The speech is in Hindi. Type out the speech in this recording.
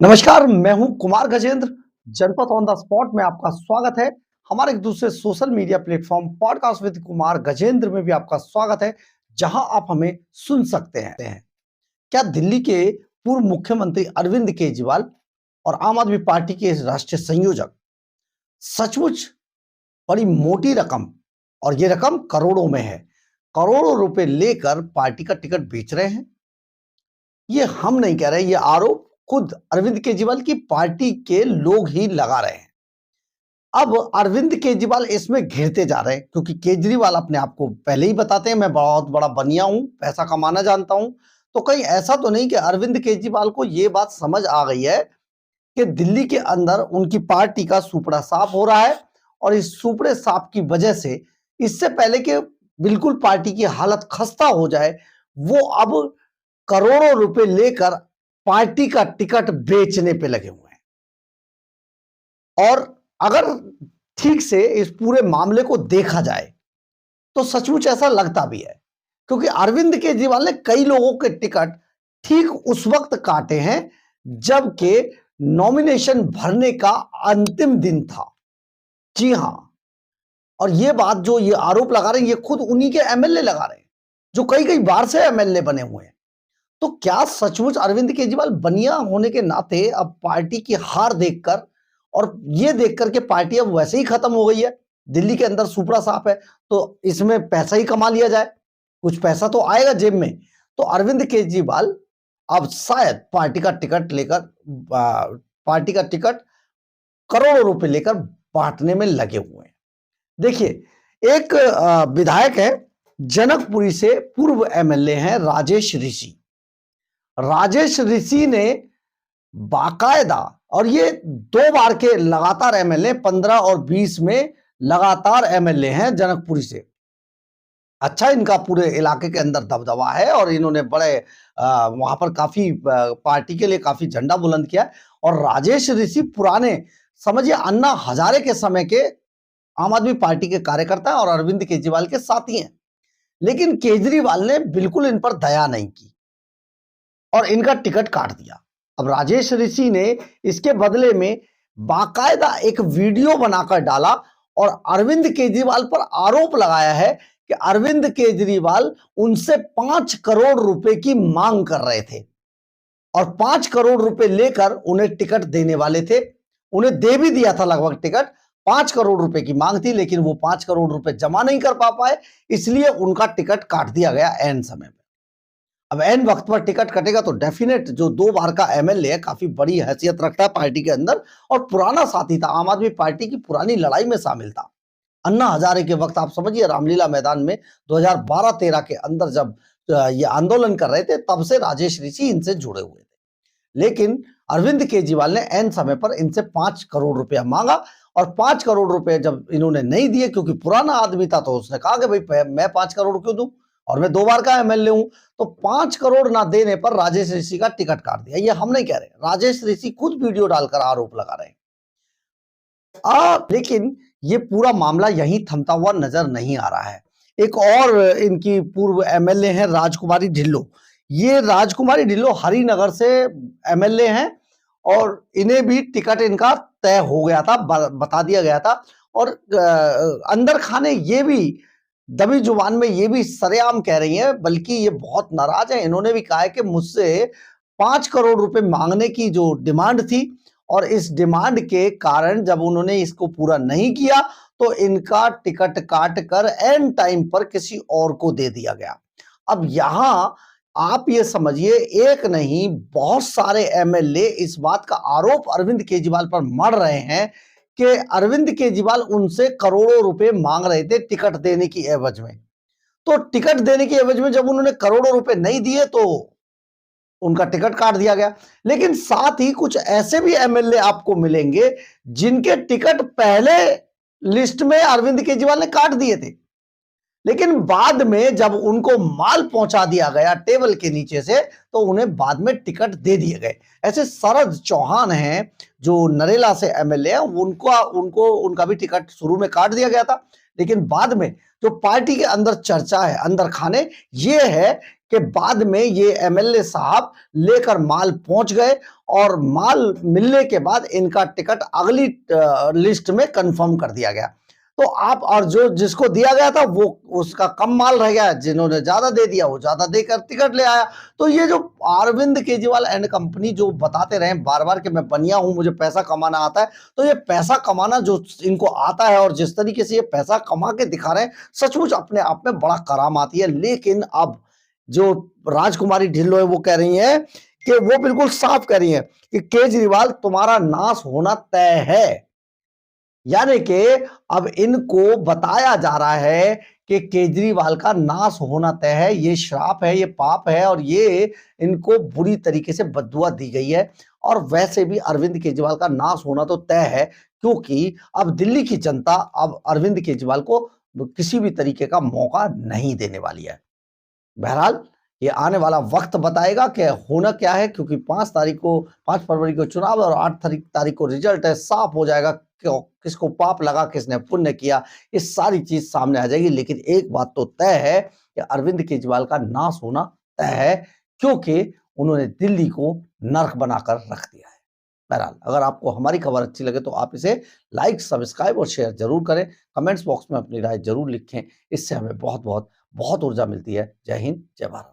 नमस्कार, मैं हूं कुमार गजेंद्र। जनपद ऑन द स्पॉट में आपका स्वागत है। हमारे एक दूसरे social media platform podcast with Kumar Gajendra में भी आपका स्वागत है, जहां आप हमें सुन सकते हैं। क्या दिल्ली के पूर्व मुख्यमंत्री अरविंद केजरीवाल और आम आदमी पार्टी के राष्ट्रीय संयोजक सचमुच बड़ी मोटी रकम, और ये रकम करोड़ों में है, करोड़ों रुपए लेकर पार्टी का टिकट बेच रहे हैं? ये हम नहीं कह रहे, ये आरोप खुद अरविंद केजरीवाल की पार्टी के लोग ही लगा रहे हैं। अब अरविंद केजरीवाल इसमें घिरते जा रहे हैं, क्योंकि केजरीवाल अपने आप को पहले ही बताते हैं, मैं बहुत बड़ा बनिया हूं, पैसा कमाना जानता हूं। तो कहीं ऐसा तो नहीं कि अरविंद केजरीवाल को यह बात समझ आ गई है कि दिल्ली के अंदर उनकी पार्टी का सुपड़ा साफ हो रहा है, और इस सुपड़े साफ की वजह से इससे पहले कि बिल्कुल पार्टी की हालत खस्ता हो जाए, वो अब करोड़ों रुपए लेकर पार्टी का टिकट बेचने पे लगे हुए हैं। और अगर ठीक से इस पूरे मामले को देखा जाए तो सचमुच ऐसा लगता भी है, क्योंकि अरविंद केजरीवाल ने कई लोगों के टिकट ठीक उस वक्त काटे हैं जबकि नॉमिनेशन भरने का अंतिम दिन था। जी हां, और ये बात जो ये आरोप लगा रहे हैं, ये खुद उन्हीं के एमएलए लगा रहे हैं, जो कई कई बार से एमएलए बने हुए हैं। तो क्या सचमुच अरविंद केजरीवाल बनिया होने के नाते अब पार्टी की हार देखकर, और ये देखकर के पार्टी अब वैसे ही खत्म हो गई है, दिल्ली के अंदर सुपड़ा साफ है, तो इसमें पैसा ही कमा लिया जाए, कुछ पैसा तो आएगा जेब में, तो अरविंद केजरीवाल अब शायद पार्टी का टिकट लेकर पार्टी का टिकट करोड़ों रुपए लेकर बांटने में लगे हुए हैं। देखिए, एक विधायक है जनकपुरी से, पूर्व एमएलए हैं राजेश ऋषि। राजेश ऋषि ने बाकायदा, और ये 2 बार के लगातार एमएलए, 15 और 20 में लगातार एमएलए हैं जनकपुरी से। अच्छा, इनका पूरे इलाके के अंदर दबदबा है, और इन्होंने बड़े वहां पर काफी पार्टी के लिए काफी झंडा बुलंद किया है। और राजेश ऋषि पुराने, समझिए अन्ना हजारे के समय के आम आदमी पार्टी के कार्यकर्ता हैं और अरविंद केजरीवाल के साथी हैं। लेकिन केजरीवाल ने बिल्कुल इन पर दया नहीं की और इनका टिकट काट दिया। अब राजेश ऋषि ने इसके बदले में बाकायदा एक वीडियो बनाकर डाला और अरविंद केजरीवाल पर आरोप लगाया है कि अरविंद केजरीवाल उनसे 5 करोड़ रुपए की मांग कर रहे थे, और 5 करोड़ रुपए लेकर उन्हें टिकट देने वाले थे। उन्हें दे भी दिया था लगभग टिकट, 5 करोड़ रुपए की मांग थी, लेकिन वो 5 करोड़ रुपए जमा नहीं कर पा पाए, इसलिए उनका टिकट काट दिया गया एन समय में। अब एन वक्त पर टिकट कटेगा तो डेफिनेट, जो 2 बार का एमएलए है, काफी बड़ी हैसियत रखता है पार्टी के अंदर, और पुराना साथी था, आम आदमी पार्टी की पुरानी लड़ाई में शामिल था। अन्ना हजारे के वक्त आप समझिए, रामलीला मैदान में 2012-13 के अंदर जब ये आंदोलन कर रहे थे, तब से राजेश ऋषि इनसे जुड़े हुए थे। लेकिन अरविंद केजरीवाल ने एन समय पर इनसे 5 करोड़ रुपया मांगा, और 5 करोड़ रुपए जब इन्होंने नहीं दिए, क्योंकि पुराना आदमी था, तो उसने कहा कि भाई मैं 5 करोड़ क्यों दूं, और मैं 2 बार का एमएलए हूं। तो 5 करोड़ ना देने पर राजेश ऋषि का टिकट काट दिया। ये हम नहीं कह रहे, राजेश ऋषि खुद वीडियो डालकर आरोप लगा रहे हैं। लेकिन ये पूरा मामला यहीं थमता हुआ नजर नहीं आ रहा है। एक और इनकी पूर्व एमएलए हैं राजकुमारी ढिल्लों। ये राजकुमारी ढिल्लों हरिनगर से एमएलए हैं, और इन्हें भी टिकट इनका तय हो गया था, बता दिया गया था। और अंदर खाने ये भी दबी जुबान में ये भी सरेआम कह रही हैं, बल्कि ये बहुत नाराज है। इन्होंने भी कहा है कि मुझसे 5 करोड़ रुपए मांगने की जो डिमांड थी, और इस डिमांड के कारण जब उन्होंने इसको पूरा नहीं किया, तो इनका टिकट काट कर एन टाइम पर किसी और को दे दिया गया। अब यहां आप ये समझिए, एक नहीं बहुत सारे एमएलए इस बात का आरोप अरविंद केजरीवाल पर मढ़ रहे हैं कि अरविंद केजरीवाल उनसे करोड़ों रुपए मांग रहे थे टिकट देने की एवज में। तो टिकट देने की एवज में जब उन्होंने करोड़ों रुपए नहीं दिए, तो उनका टिकट काट दिया गया। लेकिन साथ ही कुछ ऐसे भी एमएलए आपको मिलेंगे जिनके टिकट पहले लिस्ट में अरविंद केजरीवाल ने काट दिए थे, लेकिन बाद में जब उनको माल पहुंचा दिया गया टेबल के नीचे से, तो उन्हें बाद में टिकट दे दिए गए। ऐसे शरद चौहान हैं जो नरेला से एमएलए हैं, उनका भी टिकट शुरू में काट दिया गया था, लेकिन बाद में जो पार्टी के अंदर चर्चा है, अंदर खाने, ये है के बाद में ये एमएलए साहब लेकर माल पहुंच गए और माल मिलने के बाद इनका टिकट अगली लिस्ट में कंफर्म कर दिया गया। तो आप और जो जिसको दिया गया था वो उसका कम माल रह गया, जिन्होंने ज्यादा दे दिया वो ज्यादा देकर टिकट ले आया। तो ये जो अरविंद केजरीवाल एंड कंपनी जो बताते रहे बार बार कि मैं बनिया हूं, मुझे पैसा कमाना आता है, तो ये पैसा कमाना जो इनको आता है और जिस तरीके से ये पैसा कमा के दिखा रहे हैं, सचमुच अपने आप में बड़ा करामाती है। लेकिन अब जो राजकुमारी ढिल्लो है वो कह रही है कि वो बिल्कुल साफ कह रही है कि केजरीवाल तुम्हारा नाश होना तय है। यानी कि अब इनको बताया जा रहा है कि केजरीवाल का नाश होना तय है, ये श्राप है, ये पाप है और ये इनको बुरी तरीके से बद्दुआ दी गई है। और वैसे भी अरविंद केजरीवाल का नाश होना तो तय है, क्योंकि अब दिल्ली की जनता अब अरविंद केजरीवाल को किसी भी तरीके का मौका नहीं देने वाली है। बहरहाल ये आने वाला वक्त बताएगा कि होना क्या है, क्योंकि 5 फरवरी को चुनाव है और 8 तारीख को रिजल्ट है, साफ हो जाएगा क्यों किसको पाप लगा किसने पुण्य किया, ये सारी चीज सामने आ जाएगी। लेकिन एक बात तो तय है कि अरविंद केजरीवाल का नाश होना तय है, क्योंकि उन्होंने दिल्ली को नर्क बनाकर रख दिया है। बहरहाल अगर आपको हमारी खबर अच्छी लगे तो आप इसे लाइक, सब्सक्राइब और शेयर जरूर करें। कमेंट्स बॉक्स में अपनी राय जरूर लिखें, इससे हमें बहुत बहुत बहुत ऊर्जा मिलती है। जय हिंद, जय भारत।